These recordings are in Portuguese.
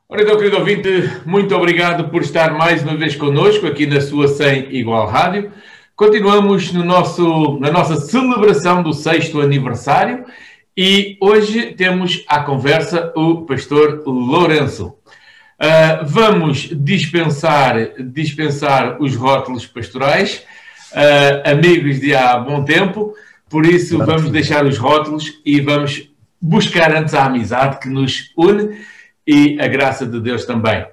Ora então, querido ouvinte, muito obrigado por estar mais uma vez connosco aqui na sua Sem Igual Rádio. Continuamos na nossa celebração do 6º aniversário e hoje temos à conversa o pastor Lourenço. Vamos dispensar os rótulos pastorais, amigos de há bom tempo, por isso vamos deixar os rótulos e vamos buscar antes a amizade que nos une e a graça de Deus também.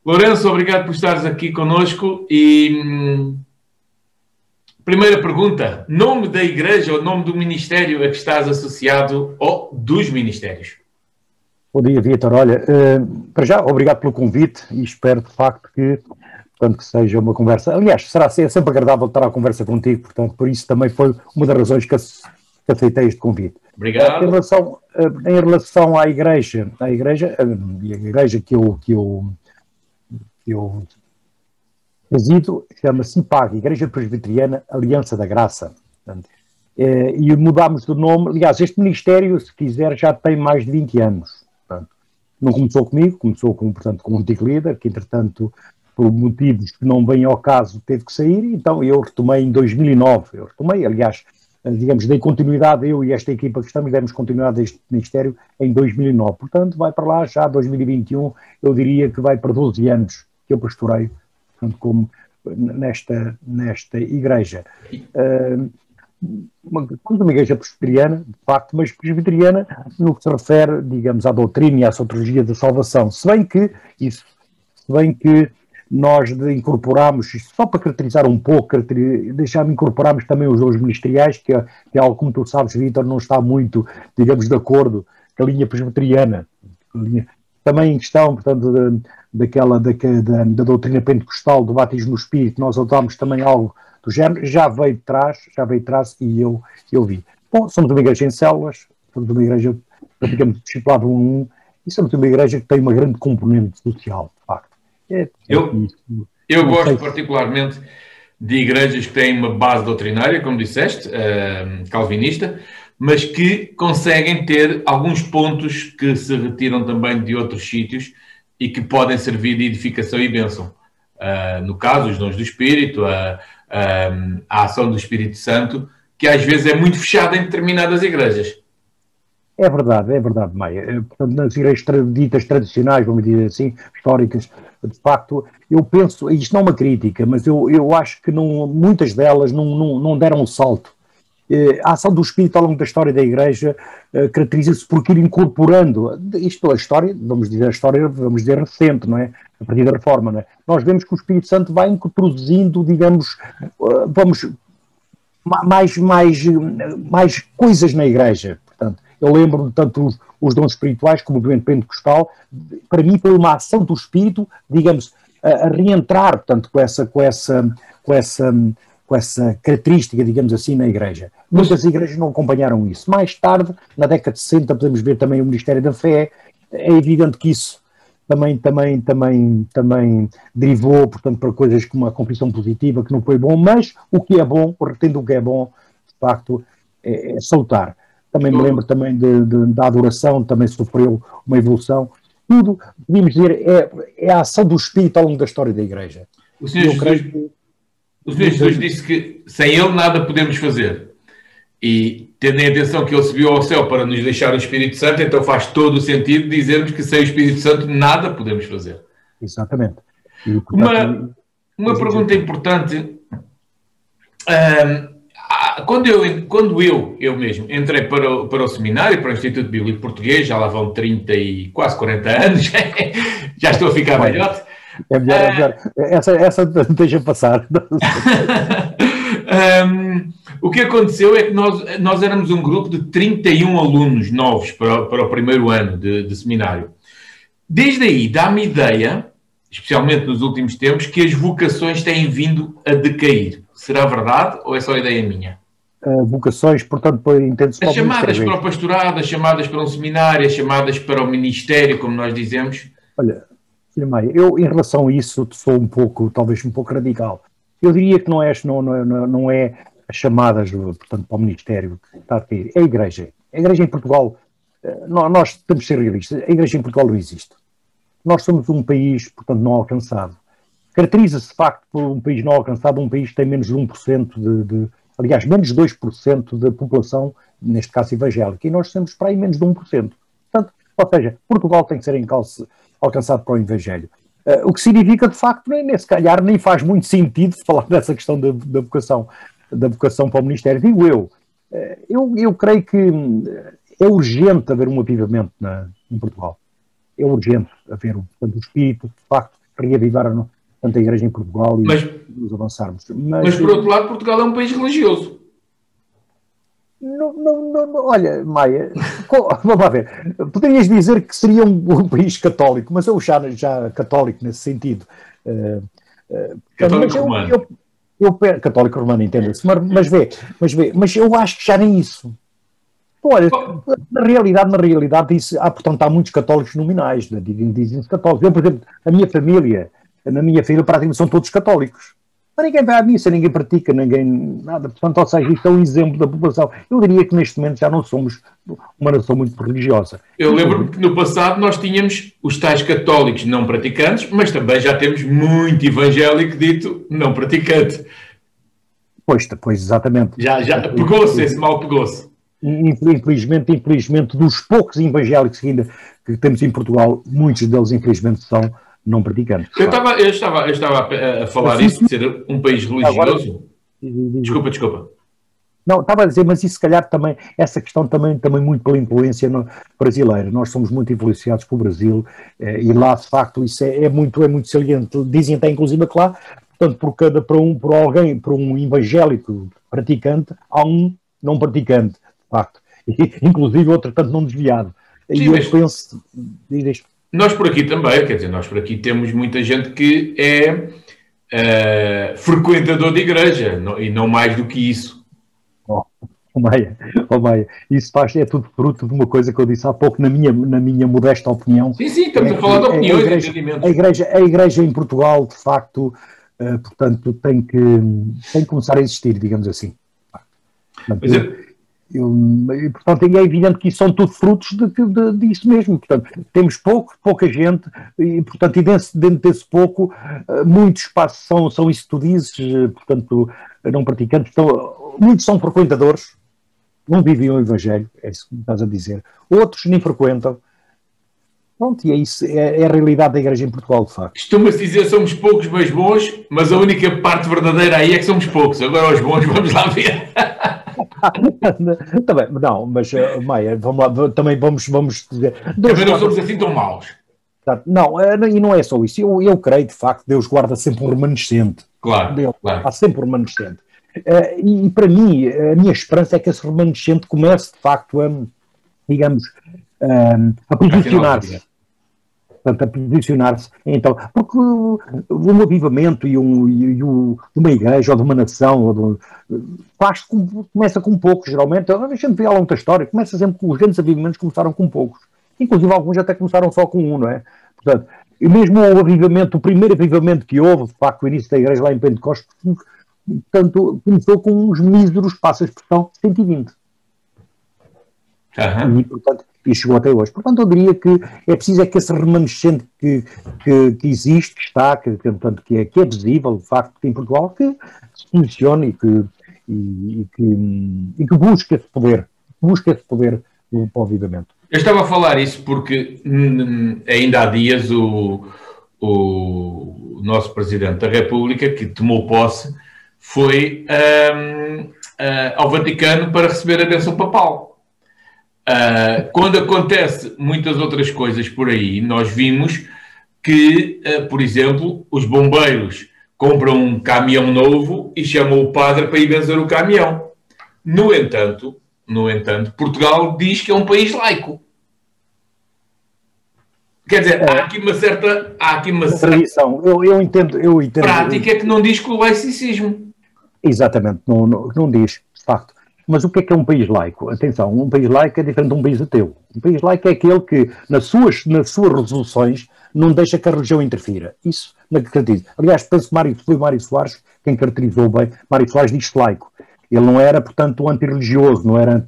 Lourenço, obrigado por estares aqui conosco e primeira pergunta, nome da igreja ou nome do ministério a que estás associado ou dos ministérios? Bom dia, Vítor. Olha, para já, obrigado pelo convite e espero de facto que seja uma conversa. Aliás, será sempre agradável estar à conversa contigo, portanto, por isso também foi uma das razões que aceitei este convite. Obrigado. Em relação à igreja, a igreja que eu presido chama-se IPAG, Igreja Presbiteriana Aliança da Graça. Portanto, e mudámos de nome. Aliás, este ministério, se quiser, já tem mais de 20 anos. Portanto, não começou comigo, começou com um antigo líder, que entretanto, por motivos que não vêm ao caso, teve que sair, então eu retomei em 2009. Aliás, digamos, dei continuidade, eu e esta equipa que estamos, demos continuidade a este ministério em 2009. Portanto, vai para lá já 2021, eu diria que vai para 12 anos que eu pastoreio, portanto, como nesta igreja. Uma igreja presbiteriana, de facto, mas presbiteriana no que se refere, digamos, à doutrina e à soteriologia da salvação. Se bem que nós incorporamos, só para caracterizar um pouco, incorporamos também os dons ministeriais, que é algo, como tu sabes, Vítor, não está muito, digamos, de acordo com a linha presbiteriana. Também em questão, portanto, da doutrina pentecostal, do batismo no Espírito, nós adotámos também algo do género, já veio de trás e eu vi. Bom, somos uma igreja em células, somos uma igreja praticamente discipulado 1 a 1, e somos uma igreja que tem uma grande componente social, de facto. Eu gosto particularmente de igrejas que têm uma base doutrinária, como disseste, calvinista, mas que conseguem ter alguns pontos que se retiram também de outros sítios e que podem servir de edificação e bênção. No caso, os dons do Espírito, a ação do Espírito Santo, que às vezes é muito fechada em determinadas igrejas. É verdade, Maia. Portanto, nas igrejas ditas tradicionais, vamos dizer assim, históricas, de facto, eu penso, isto não é uma crítica, mas eu acho que muitas delas não deram um salto. A ação do Espírito ao longo da história da Igreja caracteriza-se por ir incorporando, isto pela história, vamos dizer recente, não é? A partir da Reforma, não é? Nós vemos que o Espírito Santo vai introduzindo, digamos, mais coisas na Igreja. Portanto, eu lembro-me tanto os dons espirituais como o movimento pentecostal, para mim foi uma ação do Espírito, digamos, a reentrar, portanto, com essa característica, digamos assim, na Igreja. Muitas igrejas não acompanharam isso. Mais tarde, na década de 60, podemos ver também o Ministério da Fé. É evidente que isso também derivou, portanto, para coisas como a confissão positiva, que não foi bom, mas o que é bom, retendo o que é bom, de facto, é salutar. Também me lembro também da adoração, também sofreu uma evolução. Tudo, podíamos dizer, é a ação do Espírito ao longo da história da Igreja. O Senhor Jesus disse que sem Ele nada podemos fazer. E tendo em atenção que Ele subiu ao céu para nos deixar o Espírito Santo, então faz todo o sentido dizermos que sem o Espírito Santo nada podemos fazer. Exatamente. E, portanto, uma pergunta importante. Quando eu mesmo entrei para o seminário, para o Instituto Bíblico Português, já lá vão 30 e quase 40 anos, já estou a ficar velhote. É melhor. Essa deixa passar. O que aconteceu é que nós éramos um grupo de 31 alunos novos para o primeiro ano de seminário. Desde aí dá-me ideia, especialmente nos últimos tempos, que as vocações têm vindo a decair. Será verdade ou é só ideia minha? Vocações, portanto, entende-se as chamadas para o pastorado, as chamadas para um seminário, as chamadas para o ministério, como nós dizemos. Olha, Maia, eu em relação a isso sou talvez um pouco radical. Eu diria que não é as chamadas, portanto, para o ministério que está a cair, é a Igreja. A Igreja em Portugal, nós temos de ser realistas, a Igreja em Portugal não existe. nós somos um país, portanto, não alcançado. Caracteriza-se, de facto, por um país não alcançado, um país que tem menos de 1% aliás, menos de 2% da população, neste caso evangélica, e nós temos para aí menos de 1%. Portanto, ou seja, Portugal tem que ser alcançado para o Evangelho. O que significa, de facto, se calhar nem faz muito sentido falar dessa questão da vocação para o Ministério. Digo eu. Eu creio que é urgente haver um avivamento em Portugal. É urgente haver o espírito, de facto, reavivar a Igreja em Portugal e nos avançarmos. Mas, por outro lado, Portugal é um país religioso. Olha, Maia, vamos lá ver. Poderias dizer que seria um país católico, mas eu já católico nesse sentido. Católico romano. Católico romano, entenda-se. Mas eu acho que já nem isso. Olha, na realidade, portanto, há muitos católicos nominais, dizem-se católicos. Eu, por exemplo, na minha família, praticamente são todos católicos. Mas ninguém vai à missa, ninguém pratica, nada. Portanto, ou seja, isto é um exemplo da população. Eu diria que neste momento já não somos uma nação muito religiosa. Eu lembro-me que no passado nós tínhamos os tais católicos não praticantes, mas também já temos muito evangélico dito não praticante. Pois exatamente. Já pegou-se, esse mal pegou-se. Infelizmente, dos poucos evangélicos que temos em Portugal, muitos deles, infelizmente, são não praticantes. Eu estava a falar isso de ser um país religioso. Desculpa. Não, estava a dizer, mas isso se calhar também, essa questão também muito pela influência brasileira. Nós somos muito influenciados pelo Brasil e lá, de facto, isso é muito saliente. Dizem até, inclusive, que lá, portanto, por um evangélico praticante, há um não praticante, de facto. Inclusive, outro tanto não desviado. Sim, e eu penso... Diz isto. Nós por aqui também, quer dizer, nós por aqui temos muita gente que é frequentador de igreja, e não mais do que isso. Maia, isso é tudo fruto de uma coisa que eu disse há pouco, na minha modesta opinião. Sim, estamos a falar de opiniões e entendimentos. A igreja em Portugal, de facto, portanto, tem que começar a existir, digamos assim. Portanto, portanto, é evidente que isso são tudo frutos disso mesmo. Portanto, temos pouca gente e, portanto, dentro desse pouco, muitos espaços são isso que tu dizes, portanto, não praticantes, muitos são frequentadores, não vivem o Evangelho, é isso que estás a dizer. Outros nem frequentam. Pronto, e é isso, é a realidade da Igreja em Portugal, de facto. Costuma-se dizer somos poucos, mas bons, mas a única parte verdadeira aí é que somos poucos. Agora os bons, vamos lá ver. Também, não, mas Maia, vamos lá, também vamos dizer. Também não somos assim tão maus. Não, e não é só isso. Eu creio, de facto, Deus guarda sempre um remanescente. Claro. Há sempre um remanescente. E para mim, a minha esperança é que esse remanescente comece, de facto, a posicionar-se. Portanto, a posicionar-se. Então, porque um avivamento e uma igreja ou de uma nação começa com poucos, geralmente. A gente vê lá muita história, começa sempre com os grandes avivamentos, começaram com poucos. Inclusive alguns até começaram só com um, não é? Portanto, e mesmo o primeiro avivamento que houve, de facto, o início da igreja lá em Pentecostes, portanto, começou com uns míseros, passa a expressão, 120. Uhum. E chegou até hoje. Portanto, eu diria que é preciso que esse remanescente que existe, que é visível, de facto, em Portugal, que se posicione e que busque esse poder do avivamento. Eu estava a falar isso porque ainda há dias o nosso Presidente da República, que tomou posse, foi ao Vaticano para receber a bênção papal. Quando acontece muitas outras coisas por aí, nós vimos que, por exemplo, os bombeiros compram um caminhão novo e chamam o padre para ir benzer o caminhão. No entanto, Portugal diz que é um país laico. Quer dizer, há aqui uma certa tradição. Eu entendo. Prática que não diz que o laicismo. Exatamente, não diz, de facto. Mas o que é um país laico? Atenção, um país laico é diferente de um país ateu. Um país laico é aquele que, nas suas resoluções, não deixa que a religião interfira. Isso não acredito. Aliás, penso que foi Mário Soares quem caracterizou bem. Mário Soares diz laico. Ele não era, portanto, antirreligioso, não era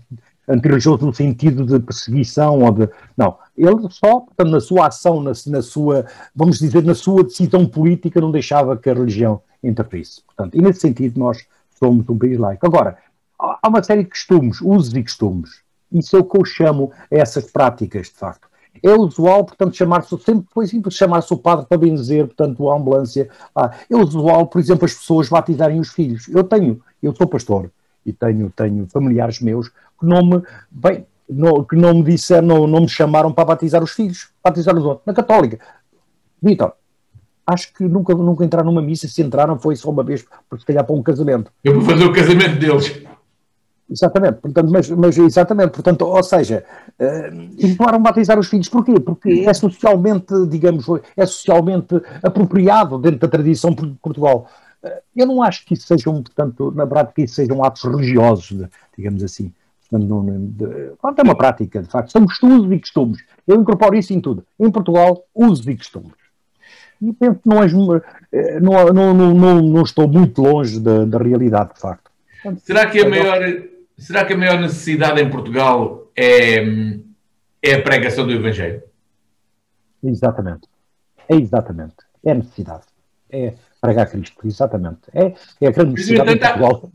antirreligioso no sentido de perseguição ou de... Não, ele só, portanto, na sua ação, na sua, vamos dizer, na sua decisão política não deixava que a religião interferisse. Portanto, e nesse sentido nós somos um país laico. Agora, há uma série de costumes, usos e costumes. Isso é o que eu chamo a essas práticas, de facto. É usual, portanto, sempre foi simples chamar-se o padre para benzer, portanto, a ambulância. É usual, por exemplo, as pessoas batizarem os filhos. Eu sou pastor e tenho familiares meus que não me disseram, não me chamaram para batizar os filhos, batizar os outros. Na Católica, Vítor, acho que nunca entraram numa missa, se entraram foi só uma vez, se calhar para um casamento. Eu vou fazer o casamento deles. Exatamente, portanto, mas exatamente, portanto, ou seja, vão batizar os filhos, porquê? Porque é socialmente, digamos, é socialmente apropriado dentro da tradição de Portugal. Eu não acho que isso sejam, portanto, na prática, isso sejam atos religiosos, digamos assim. Portanto, é uma prática, de facto, são usos e costumes. Eu incorporo isso em tudo. Em Portugal, usos e costumes. E penso que não estou muito longe da realidade, de facto. Portanto, será que a maior necessidade em Portugal é a pregação do Evangelho? Exatamente. É a necessidade. É pregar Cristo, exatamente. É a grande necessidade em Portugal.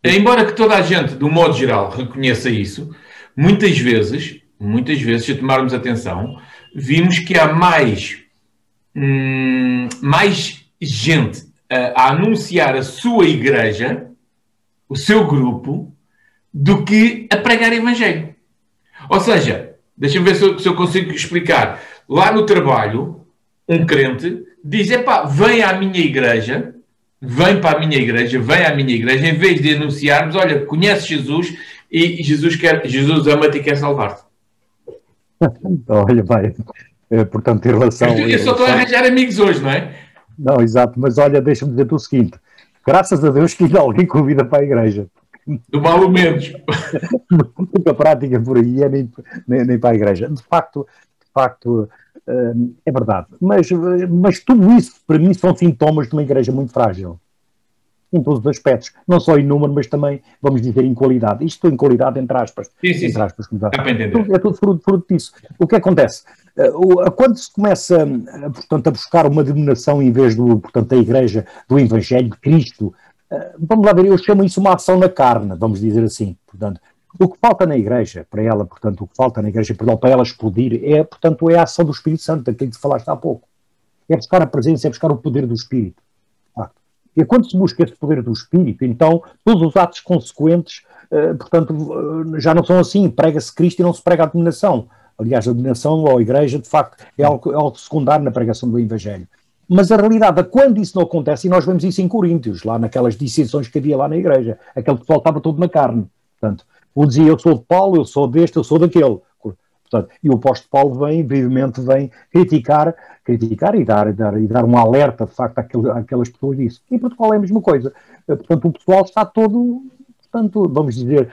Embora que toda a gente, do modo geral, reconheça isso, muitas vezes, se tomarmos atenção, vimos que há mais gente a anunciar a sua igreja, o seu grupo, do que a pregar Evangelho. Ou seja, deixa-me ver se eu consigo explicar. Lá no trabalho, um crente diz, vem à minha igreja, vem à minha igreja, em vez de anunciarmos, olha, conheces Jesus e Jesus ama-te e quer salvar-te. Olha, vai, portanto, em relação... Eu só estou a arranjar amigos hoje, não é? Não, exato, mas olha, deixa-me dizer-te o seguinte, graças a Deus que ainda alguém convida para a igreja. Do mal ou menos. A prática por aí é nem para a igreja. De facto, é verdade. Mas tudo isso, para mim, são sintomas de uma igreja muito frágil. Em todos os aspectos. Não só em número, mas também, vamos dizer, em qualidade. Isto em qualidade, entre aspas. Sim. Entre aspas, dá para entender. É tudo fruto disso. O que acontece? Quando se começa, portanto, a buscar uma denominação em vez da igreja, do Evangelho de Cristo, vamos lá ver, eu chamo isso uma ação na carne, vamos dizer assim. Portanto, o que falta na igreja, para ela, portanto, o que falta na igreja, para ela explodir, portanto, é a ação do Espírito Santo, daquilo que falaste há pouco. É buscar a presença, é buscar o poder do Espírito. E quando se busca esse poder do Espírito, então, todos os atos consequentes, portanto, já não são assim. Prega-se Cristo e não se prega a dominação. Aliás, a dominação ou a igreja, de facto, é algo secundário na pregação do Evangelho. Mas a realidade é quando isso não acontece, e nós vemos isso em Coríntios, lá naquelas dissensões que havia lá na igreja, aquele pessoal estava todo na carne. Portanto, um dizia, eu sou de Paulo, eu sou deste, eu sou daquele. Portanto, e o apóstolo Paulo vem criticar e dar um alerta, de facto, àquelas pessoas disso. E em Portugal é a mesma coisa. Portanto, o pessoal está todo, portanto, vamos dizer,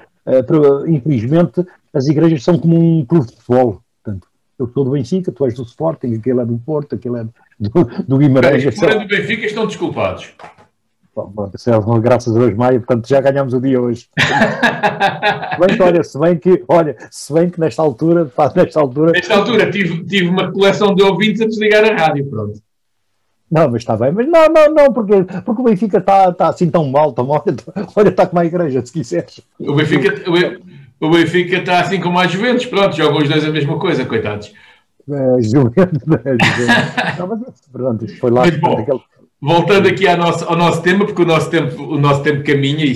infelizmente, as igrejas são como um clube de futebol. Portanto, eu sou do Benfica, tu és do Sporting, aquele é do Porto, aquele é do Guimarães. Os do Benfica estão desculpados. Bom, graças a Deus, Maia, portanto já ganhamos o dia hoje. Se bem que nesta altura tive uma coleção de ouvintes a desligar a rádio, pronto. Não, mas está bem, mas não, porque o Benfica está assim tão mal, olha, está como a igreja, se quiseres. O Benfica está assim como a Juventus, pronto, jogam os dois a mesma coisa, coitados. Juventus. Não, mas pronto, isto foi lá. Voltando aqui ao nosso tema, porque o nosso tempo caminha e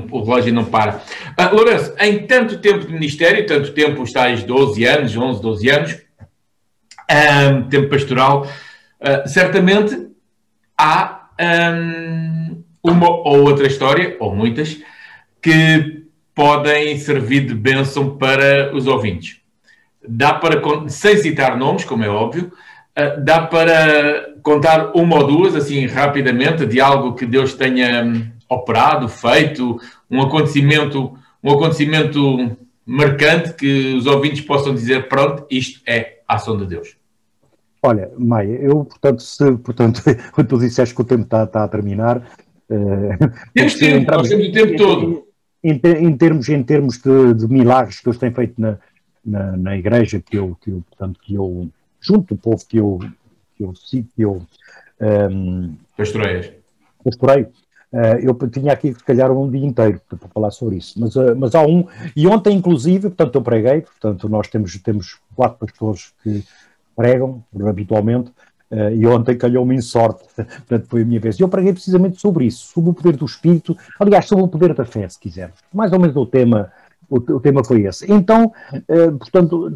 o relógio não para. Lourenço, em tanto tempo de ministério, tanto tempo, os tais 12 anos, tempo pastoral, certamente há uma ou outra história, ou muitas, que podem servir de bênção para os ouvintes. Dá para, sem citar nomes, como é óbvio, dá para contar uma ou duas, assim, rapidamente, de algo que Deus tenha operado, feito, um acontecimento marcante que os ouvintes possam dizer, pronto, isto é a ação de Deus. Olha, Maia, eu, portanto, quando tu disseste que o tempo está a terminar... Temos tempo, nós temos o tempo todo. em termos de milagres que Deus tem feito na igreja portanto, que eu junto do povo que eu pastorei, eu tinha aqui se calhar um dia inteiro para falar sobre isso, mas há e ontem inclusive, portanto eu preguei, portanto nós temos 4 pastores que pregam habitualmente, e ontem calhou-me em sorte, portanto foi a minha vez. E eu preguei precisamente sobre isso, sobre o poder do Espírito, aliás, sobre o poder da fé, se quisermos. Mais ou menos o tema foi esse. Então, portanto,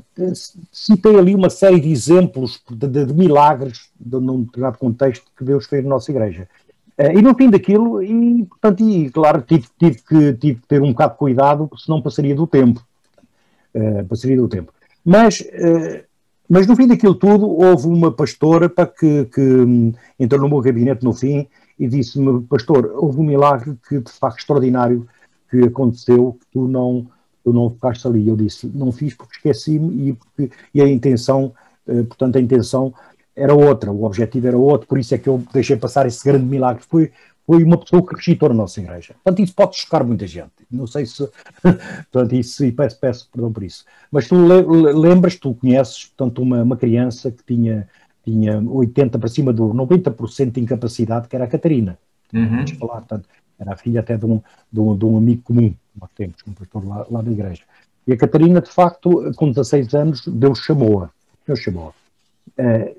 citei ali uma série de exemplos de milagres, num determinado contexto, que Deus fez na nossa igreja. E no fim daquilo, portanto, claro, tive que ter um bocado de cuidado, senão passaria do tempo. Mas no fim daquilo tudo, houve uma pastora que entrou no meu gabinete no fim e disse-me: pastor, houve um milagre que de facto extraordinário que aconteceu, que tu não ficaste ali. Eu disse: não fiz porque esqueci-me e a intenção, portanto a intenção era outra, o objetivo era outro, por isso é que eu deixei passar esse grande milagre. Foi uma pessoa que rejeitou na nossa igreja. Portanto, isso pode chocar muita gente. Não sei se... Portanto, isso, e peço perdão por isso. Mas tu tu conheces, portanto, uma criança que tinha 80 para cima do 90% de incapacidade, que era a Catarina. Uhum. Falar, portanto, era a filha até de um amigo comum, que nós temos, um pastor lá da igreja. E a Catarina, de facto, com 16 anos, Deus chamou-a.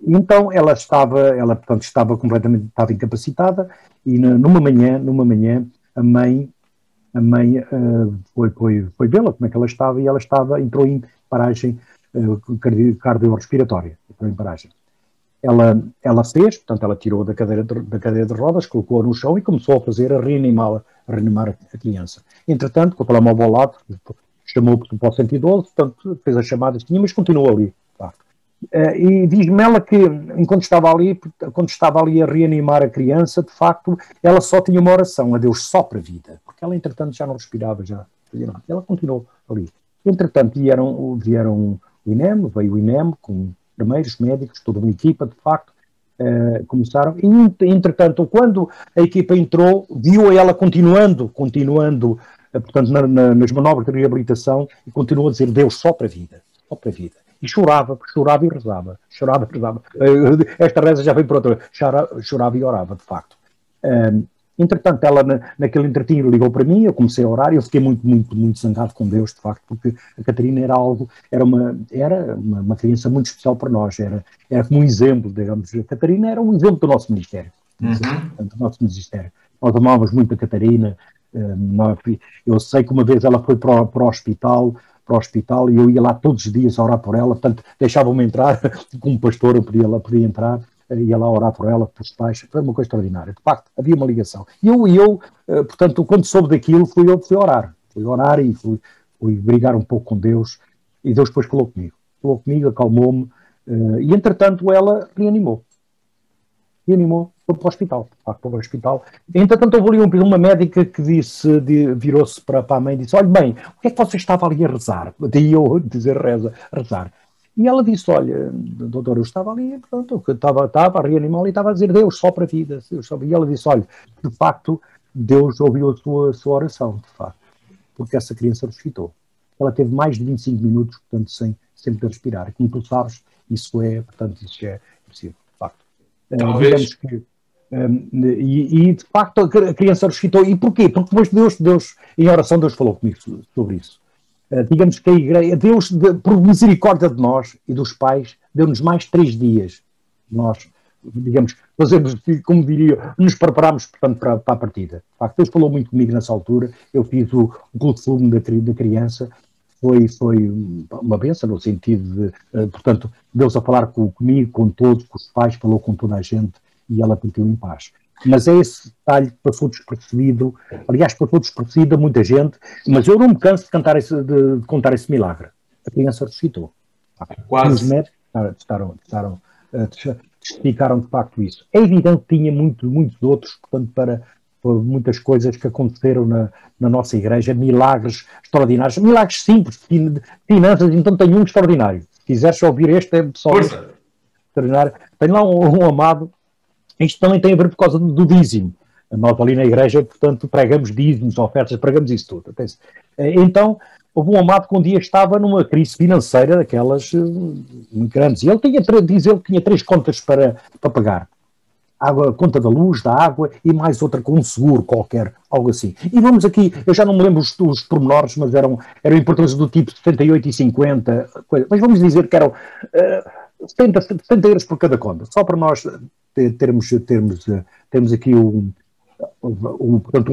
Então ela estava completamente incapacitada e numa manhã a mãe foi vê-la como é que ela estava e entrou em paragem cardiorrespiratória, entrou em paragem. Ela fez, portanto ela tirou da cadeira de rodas, colocou-a no chão e começou a reanimar a criança. Entretanto, com o telemóvel ao lado, chamou para o 112, portanto fez as chamadas que tinha, mas continuou ali. E diz-me ela que, enquanto estava ali a reanimar a criança, de facto, ela só tinha uma oração: a Deus sopra a vida, porque ela, entretanto, já não respirava, já fazia nada. Ela continuou ali. Entretanto, veio o INEM, com enfermeiros, médicos, toda uma equipa, de facto, começaram, e, entretanto, quando a equipa entrou, viu ela continuando, portanto, nas manobras de reabilitação, e continuou a dizer: Deus sopra a vida, sopra a vida. E chorava e rezava. Esta reza já veio por outra vez. Chorava e orava, de facto. Entretanto, ela, naquele entretinho, ligou para mim, eu comecei a orar e eu fiquei muito, muito, muito zangado com Deus, de facto, porque a Catarina era uma criança muito especial para nós. Era como um exemplo, digamos. A Catarina era um exemplo do nosso ministério. Do nosso ministério. Nós amávamos muito a Catarina. Eu sei que uma vez ela foi para o hospital e eu ia lá todos os dias a orar por ela, portanto deixavam-me entrar como pastor, eu podia entrar, ia lá orar por ela, pelos pais. Foi uma coisa extraordinária, de facto, havia uma ligação. E eu, portanto, quando soube daquilo, fui orar e fui brigar um pouco com Deus, e Deus depois falou comigo, acalmou-me, e entretanto ela reanimou, foi para o hospital. Entretanto, houve ali uma médica que virou-se para a mãe e disse: olha bem, o que é que você estava ali a rezar? Daí eu dizer rezar. E ela disse: olha, doutor, eu estava ali, pronto, estava a reanimá-la e estava a dizer: Deus sopra a vida. E ela disse: olha, de facto, Deus ouviu a sua oração, de facto, porque essa criança ressuscitou. Ela teve mais de 25 minutos, portanto, sem poder respirar. Como tu sabes, isso é possível, de facto. Digamos que e de facto a criança ressuscitou. E porquê? Porque depois Deus, em oração, Deus falou comigo sobre isso. Digamos que a igreja, Deus, por misericórdia de nós e dos pais, deu-nos mais 3 dias. Nós, digamos, fazemos, como diria, nos preparamos, portanto, para a partida. De facto, Deus falou muito comigo nessa altura. Eu fiz o culto da criança. Foi uma bênção no sentido de, portanto, Deus a falar comigo, com todos, com os pais, falou com toda a gente e ela partiu em paz. Mas é esse detalhe que passou despercebido, aliás, passou despercebido a muita gente, mas eu não me canso de contar esse milagre. A criança ressuscitou. Quase. Os médicos testificaram de facto isso. É evidente que tinha muitos outros, portanto, para muitas coisas que aconteceram na nossa igreja, milagres extraordinários, milagres simples, de finanças, então tenho um extraordinário. Se quiseres ouvir este, é só extraordinário. Tenho lá um amado, isto também tem a ver por causa do dízimo. Nós ali na igreja, portanto, pregamos dízimos, ofertas, pregamos isso tudo. Então, houve um amado que um dia estava numa crise financeira daquelas muito grandes. E ele diz ele que tinha 3 contas para pagar. A conta da luz, da água e mais outra com um seguro qualquer, algo assim. E vamos aqui, eu já não me lembro os pormenores, mas eram importâncias do tipo 78 e 50, coisa. Mas vamos dizer que eram 70 euros por cada conta, só para nós termos aqui portanto,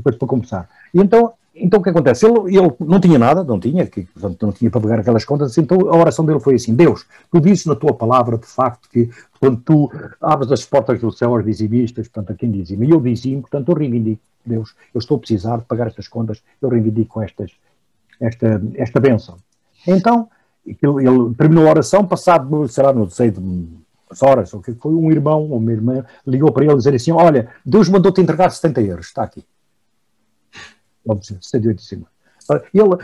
coisa para começar. E então o que acontece? Ele não tinha nada, portanto, não tinha para pagar aquelas contas, então a oração dele foi assim: Deus, tu dizes na tua palavra, de facto, que quando tu abres as portas do céu aos dizimistas, portanto, a quem dizima, e eu dizimo, portanto, eu reivindico, Deus, eu estou a precisar de pagar estas contas, eu reivindico esta bênção. Então, ele terminou a oração, passado, sei lá, não sei, as horas, o que foi, um irmão ou uma irmã ligou para ele dizer assim: olha, Deus mandou-te entregar 70 euros, está aqui. Vamos dizer, 185.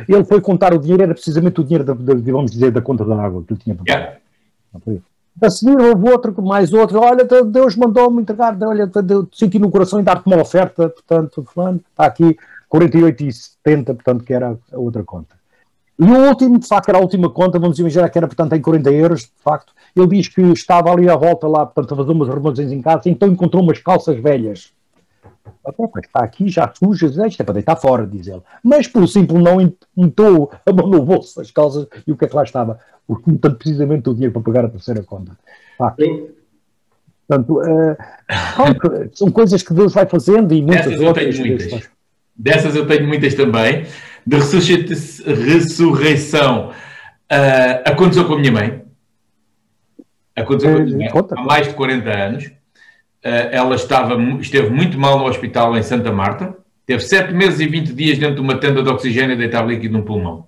Ele foi contar o dinheiro, era precisamente o dinheiro, vamos dizer, da conta da água que ele tinha para pagar. A seguir houve outro, mais outro: olha, Deus mandou-me entregar, olha, senti no coração em dar-te uma oferta, portanto, fulano, está aqui 48,70, portanto, que era a outra conta. E o último, de facto, era a última conta, vamos imaginar que era, portanto, em 40 euros, de facto. Ele diz que estava ali à volta lá, portanto, a fazer umas arrumações em casa, então encontrou umas calças velhas. Está aqui, já sujas, isto é para deitar fora, diz ele. Mas, por simples, não meteu a mão no bolso das calças e o que é que lá estava? Portanto, precisamente o dinheiro para pagar a terceira conta. Portanto, são coisas que Deus vai fazendo e muitas outras. Dessas eu tenho muitas também. De ressurreição, aconteceu com a minha mãe. Aconteceu com a minha mãe há mais de 40 anos. Ela esteve muito mal no hospital em Santa Marta. Teve 7 meses e 20 dias dentro de uma tenda de oxigênio, deitado líquido num pulmão.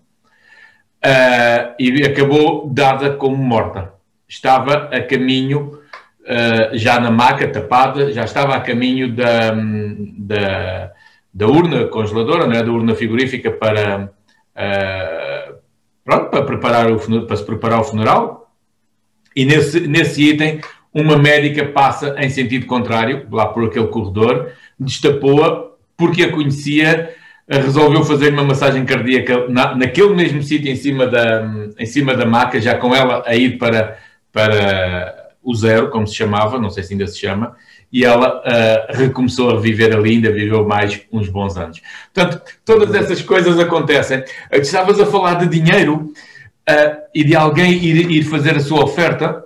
E acabou dada como morta. Estava a caminho, já na maca, tapada, já estava a caminho da urna congeladora, não é? Da urna frigorífica para se preparar o funeral. E nesse item, uma médica passa em sentido contrário, lá por aquele corredor, destapou-a, porque a conhecia, resolveu fazer uma massagem cardíaca naquele mesmo sítio, em cima da maca, já com ela a ir para o zero, como se chamava, não sei se ainda se chama, e ela recomeçou a viver ali, ainda viveu mais uns bons anos. Portanto, todas essas coisas acontecem. Estavas a falar de dinheiro e de alguém ir fazer a sua oferta.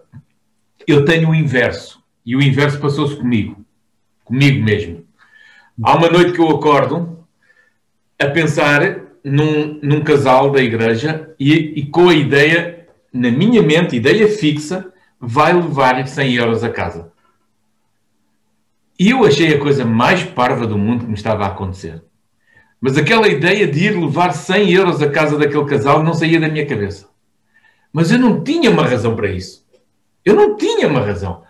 Eu tenho o inverso, e o inverso passou-se comigo mesmo. Há uma noite que eu acordo a pensar num casal da igreja e com a ideia, na minha mente, ideia fixa, vai levar 100 euros a casa. E eu achei a coisa mais parva do mundo que me estava a acontecer. Mas aquela ideia de ir levar 100 euros a casa daquele casal não saía da minha cabeça. Mas eu não tinha uma razão para isso. Eu não tinha uma razão.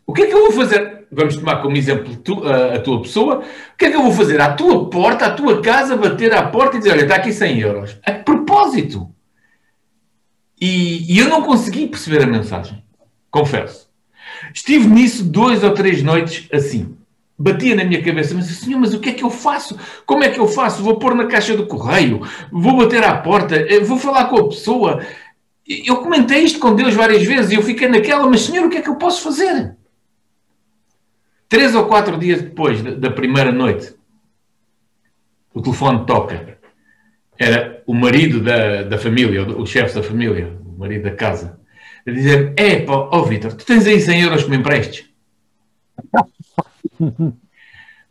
O que é que eu vou fazer? Vamos tomar como exemplo a tua pessoa. O que é que eu vou fazer? À tua porta, à tua casa, bater à porta e dizer: olha, está aqui 100 euros. A propósito. E eu não consegui perceber a mensagem. Confesso. Estive nisso 2 ou 3 noites assim. Batia na minha cabeça: mas senhor, mas o que é que eu faço? Como é que eu faço? Vou pôr na caixa do correio? Vou bater à porta? Vou falar com a pessoa? Eu comentei isto com Deus várias vezes e eu fiquei naquela: mas senhor, o que é que eu posso fazer? 3 ou 4 dias depois da primeira noite, o telefone toca. Era o marido da família, o chefe da família, o marido da casa, a dizer: Vítor, tu tens aí 100 euros que me emprestes?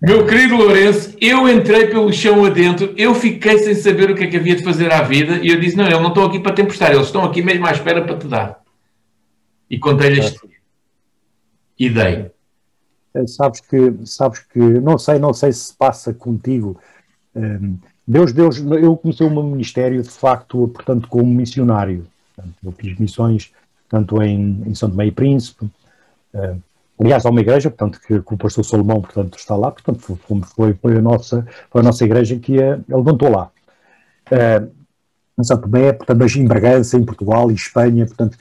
Meu querido Lourenço, eu entrei pelo chão adentro, eu fiquei sem saber o que é que havia de fazer à vida e eu disse: não, eles não estão aqui para te emprestar, eles estão aqui mesmo à espera para te dar. E contei-lhe isto. E dei. Sabes que não sei se passa contigo. Deus, eu comecei o meu ministério, de facto, portanto, como missionário. Portanto, eu fiz missões, tanto em São Tomé e Príncipe, aliás, há uma igreja, portanto, que o pastor Salomão, portanto, está lá, portanto, foi a nossa igreja que a levantou lá. Em São Tomé, portanto, em Bragança, em Portugal, em Espanha, portanto,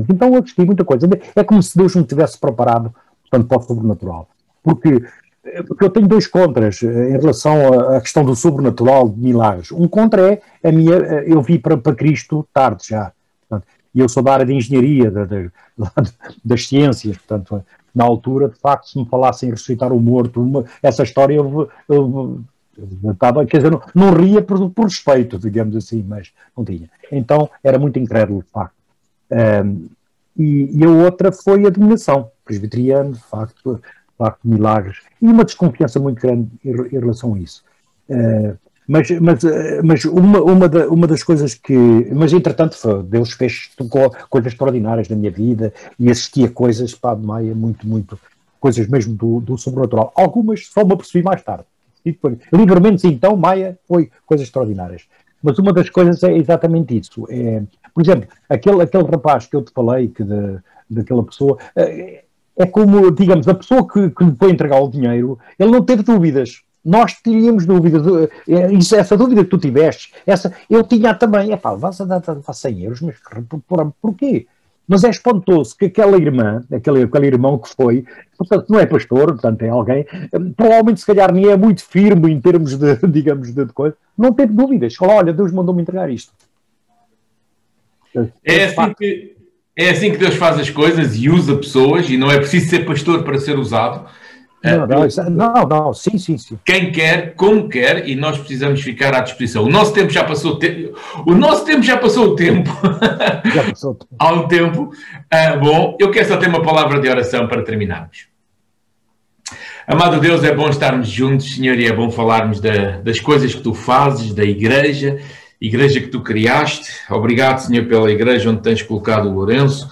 então eu gostei muita coisa. É como se Deus me tivesse preparado, portanto, para o sobrenatural. porque eu tenho dois contras em relação à questão do sobrenatural, de milagres. Um contra é eu vi para Cristo tarde já, portanto, e eu sou da área de engenharia, das ciências, portanto, na altura, de facto, se me falassem em ressuscitar o morto, essa história eu estava, quer dizer, não ria por respeito, digamos assim, mas não tinha. Então, era muito incrédulo, de facto. E a outra foi a dominação, presbiteriano, de facto, milagres, e uma desconfiança muito grande em relação a isso. Mas uma das coisas que... Mas, entretanto, Deus tocou coisas extraordinárias na minha vida e assisti a coisas, pá, de Maia, muito, coisas mesmo do sobrenatural. Algumas só me apercebi mais tarde. E depois, livremente, então, Maia foi coisas extraordinárias. Mas uma das coisas é exatamente isso. Por exemplo, aquele rapaz que eu te falei, daquela pessoa... É como, digamos, a pessoa que lhe foi entregar o dinheiro, ele não teve dúvidas. Nós tínhamos dúvidas. Essa dúvida que tu tiveste, eu tinha também. Vais a dar 100 euros, mas porquê? Mas é espantoso que aquela irmã, aquele irmão que foi, portanto, não é pastor, portanto, é alguém, provavelmente, se calhar, nem é muito firme em termos de, digamos, de coisa, não teve dúvidas. Falou, olha, Deus mandou-me entregar isto. É assim que Deus faz as coisas e usa pessoas, e não é preciso ser pastor para ser usado. Não, sim. Quem quer, como quer, e nós precisamos ficar à disposição. O nosso tempo já passou o tempo. Há um tempo. Bom, eu quero só ter uma palavra de oração para terminarmos. Amado Deus, é bom estarmos juntos, Senhor, e é bom falarmos das coisas que tu fazes, da igreja que tu criaste. Obrigado, Senhor, pela igreja onde tens colocado o Lourenço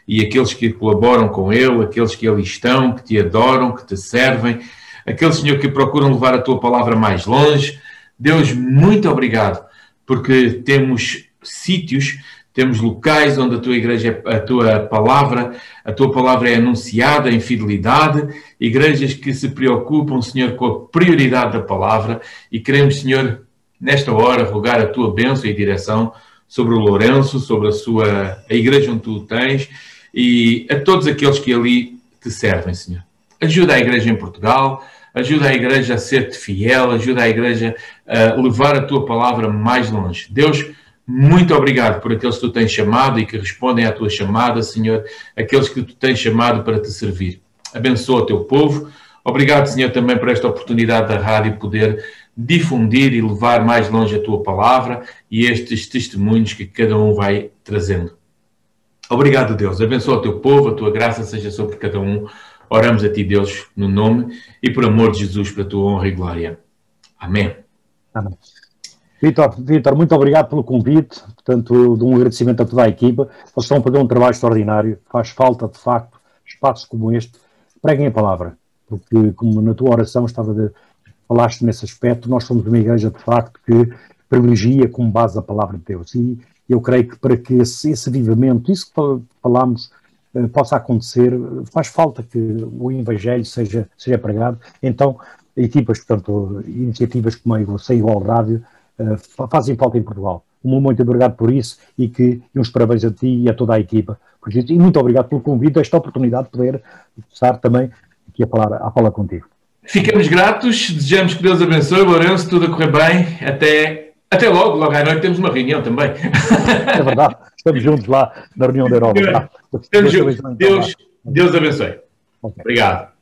e aqueles que colaboram com ele, aqueles que ali estão, que te adoram, que te servem, aqueles, Senhor, que procuram levar a tua palavra mais longe. Deus, muito obrigado, porque temos sítios, temos locais onde a tua igreja, a tua palavra é anunciada em fidelidade, igrejas que se preocupam, Senhor, com a prioridade da palavra, e queremos, Senhor, nesta hora, rogar a tua bênção e direção sobre o Lourenço, sobre a igreja onde tu o tens, e a todos aqueles que ali te servem, Senhor. Ajuda a igreja em Portugal, ajuda a igreja a ser-te fiel, ajuda a igreja a levar a tua palavra mais longe. Deus, muito obrigado por aqueles que tu tens chamado e que respondem à tua chamada, Senhor, aqueles que tu tens chamado para te servir. Abençoa o teu povo. Obrigado, Senhor, também por esta oportunidade da rádio poder difundir e levar mais longe a tua palavra e estes testemunhos que cada um vai trazendo. Obrigado, Deus. Abençoa o teu povo, a tua graça seja sobre cada um. Oramos a ti, Deus, no nome e por amor de Jesus, para a tua honra e glória. Amém. Amém. Vítor, muito obrigado pelo convite, portanto, de um agradecimento a toda a equipa. Eles estão a fazer um trabalho extraordinário. Faz falta, de facto, espaços como este. Preguem a palavra, porque, como na tua oração falaste nesse aspecto, nós somos uma igreja, de facto, que privilegia como base a palavra de Deus. E eu creio que para que esse avivamento, isso que falámos, possa acontecer, faz falta que o Evangelho seja pregado. Então, equipas, portanto, iniciativas como a você e o All Rádio fazem falta em Portugal. Muito obrigado por isso e uns parabéns a ti e a toda a equipa. E muito obrigado pelo convite, esta oportunidade de poder estar também aqui a falar contigo. Ficamos gratos, desejamos que Deus abençoe, Lourenço, tudo a correr bem, até logo à noite temos uma reunião também. É verdade, estamos juntos lá na reunião da Europa. Estamos juntos, Deus abençoe. Okay. Obrigado.